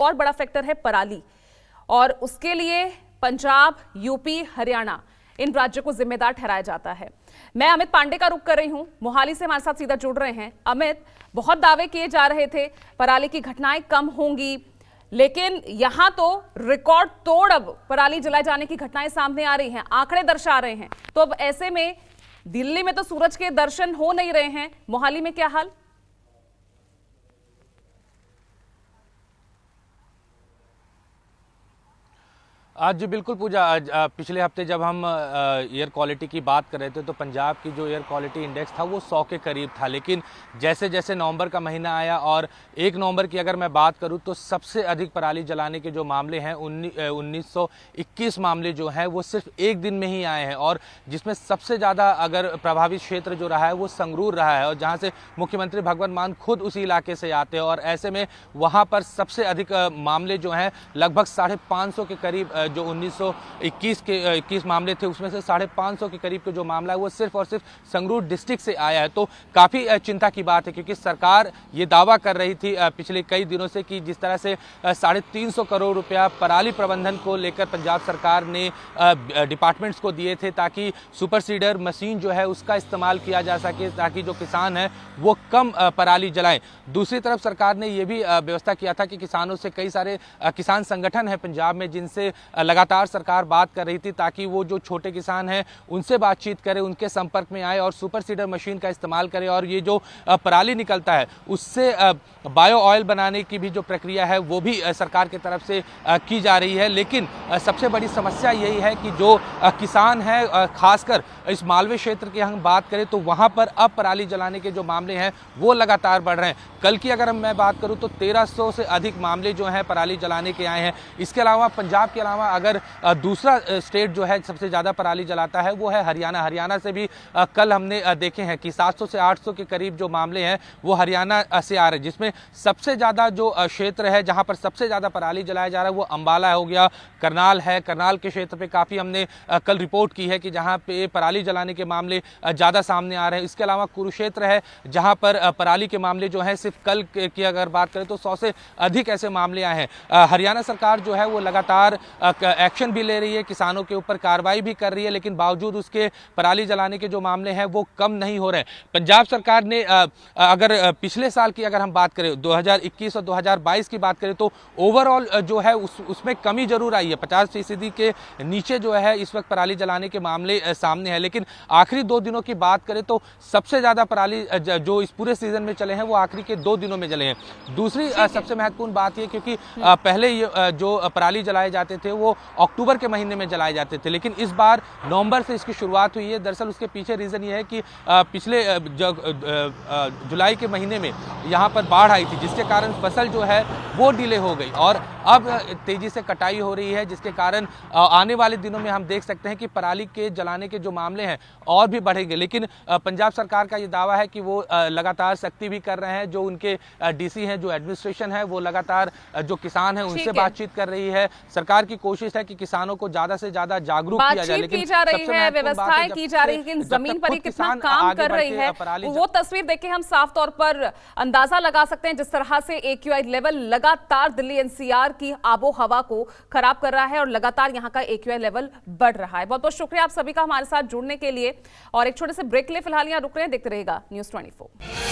और बड़ा फैक्टर है पराली, और उसके लिए पंजाब, यूपी, हरियाणा इन राज्यों को जिम्मेदार ठहराया जाता है। मैं अमित पांडे का रुख कर रही हूं, मोहाली से हमारे साथ सीधा जुड़ रहे हैं। अमित, बहुत दावे किए जा रहे थे पराली की घटनाएं कम होंगी, लेकिन यहां तो रिकॉर्ड तोड़ अब पराली जलाए जाने की घटनाएं सामने आ रही हैं, आंकड़े दर्शा रहे हैं। तो अब ऐसे में दिल्ली में तो सूरज के दर्शन हो नहीं रहे हैं, मोहाली में क्या हाल? आज जी बिल्कुल पूजा, आज पिछले हफ्ते जब हम एयर क्वालिटी की बात कर रहे थे तो पंजाब की जो एयर क्वालिटी इंडेक्स था वो 100 के करीब था। लेकिन जैसे जैसे नवंबर का महीना आया और 1 नवंबर की अगर मैं बात करूं तो सबसे अधिक पराली जलाने के जो मामले हैं 1921 मामले जो हैं वो सिर्फ एक दिन में ही आए हैं, और जिसमें सबसे ज़्यादा अगर प्रभावित क्षेत्र जो रहा है वो संगरूर रहा है, और जहाँ से मुख्यमंत्री भगवंत मान खुद उसी इलाके से आते हैं। और ऐसे में वहाँ पर सबसे अधिक मामले जो हैं लगभग 550 के करीब, जो 1921 मामले थे उसमें से 550 के करीब का जो मामला है वो सिर्फ और सिर्फ संगरूर डिस्ट्रिक्ट से आया है। तो काफ़ी चिंता की बात है, क्योंकि सरकार ये दावा कर रही थी पिछले कई दिनों से कि जिस तरह से 350 करोड़ रुपया पराली प्रबंधन को लेकर पंजाब सरकार ने डिपार्टमेंट्स को दिए थे ताकि सुपर सीडर मशीन जो है उसका इस्तेमाल किया जा सके, ताकि जो किसान है वो कम पराली जलाएं। दूसरी तरफ सरकार ने यह भी व्यवस्था किया था कि किसानों से, कई सारे किसान संगठन है पंजाब में जिनसे लगातार सरकार बात कर रही थी, ताकि वो जो छोटे किसान हैं उनसे बातचीत करे, उनके संपर्क में आए और सुपर सीडर मशीन का इस्तेमाल करे, और ये जो पराली निकलता है उससे बायो ऑयल बनाने की भी जो प्रक्रिया है वो भी सरकार की तरफ से की जा रही है। लेकिन सबसे बड़ी समस्या यही है कि जो किसान है, खासकर इस मालवे क्षेत्र की हम बात करें तो वहाँ पर अब पराली जलाने के जो मामले हैं वो लगातार बढ़ रहे हैं। कल की अगर मैं बात करूँ तो 1300 से अधिक मामले जो हैं पराली जलाने के आए हैं। इसके अलावा पंजाब के अलावा अगर दूसरा स्टेट जो है सबसे ज़्यादा पराली जलाता है वो है हरियाणा। हरियाणा से भी कल हमने देखे हैं कि 700 से 800 के करीब जो मामले हैं वो हरियाणा से आ रहे हैं, जिसमें सबसे ज़्यादा जो क्षेत्र है जहां पर सबसे ज़्यादा पराली जलाया जा रहा है वो अंबाला हो गया, करनाल है। करनाल के क्षेत्र पे काफ़ी हमने कल रिपोर्ट की है कि जहां पे पराली जलाने के मामले ज़्यादा सामने आ रहे हैं। इसके अलावा कुरुक्षेत्र है जहां पर पराली के मामले जो हैं सिर्फ कल की अगर बात करें तो 100 से अधिक ऐसे मामले आए हैं। हरियाणा सरकार जो है वो लगातार एक्शन भी ले रही है, किसानों के ऊपर कार्रवाई भी कर रही है, लेकिन बावजूद उसके पराली जलाने के जो मामले हैं वो कम नहीं हो रहे हैं। पंजाब सरकार ने अगर पिछले साल की अगर हम बात करें 2021 और 2022 की बात करें तो ओवरऑल जो है उसमें कमी जरूर आई है। 50% के नीचे जो है इस वक्त पराली जलाने के मामले सामने हैं। लेकिन आखिरी 2 दिनों की बात करें तो सबसे ज़्यादा पराली जो इस पूरे सीजन में चले हैं वो आखिरी के 2 दिनों में जले हैं। दूसरी सबसे महत्वपूर्ण बात यह, क्योंकि पहले जो पराली जलाए जाते थे वो अक्टूबर के महीने में जलाए जाते थे, लेकिन इस बार नवंबर से इसकी शुरुआत हुई है। दरअसल उसके पीछे रीज़न ये है कि पिछले जुलाई के महीने में यहाँ पर बाढ़ आई थी, जिसके कारण फसल जो है वो डिले हो गई और अब तेज़ी से कटाई हो रही है, जिसके कारण आने वाले दिनों में हम देख सकते हैं कि पराली के जलाने के जो मामले हैं और भी बढ़ेंगे। लेकिन पंजाब सरकार का ये दावा है कि वो लगातार सख्ती भी कर रहे हैं। जो उनके डीसी हैं, जो एडमिनिस्ट्रेशन है, वो लगातार जो किसान हैं उनसे बातचीत कर रही है। सरकार की कोशिश है कि किसानों को ज्यादा से ज्यादा जागरूक किया जाए, लेकिन की जा रही है, व्यवस्थाएं की जा रही है, लेकिन जमीन पर कितना काम कर रही है वो तस्वीर देख के हम साफ तौर पर अंदाजा लगा सकते हैं। जिस तरह से AQI लेवल लगातार दिल्ली NCR की आबो हवा को खराब कर रहा है और लगातार यहाँ का AQI लेवल बढ़ रहा है। बहुत बहुत शुक्रिया आप सभी का हमारे साथ जुड़ने के लिए, और एक छोटे से ब्रेक के लिए फिलहाल यहाँ रुक रहे हैं। देखते रहेगा News 24।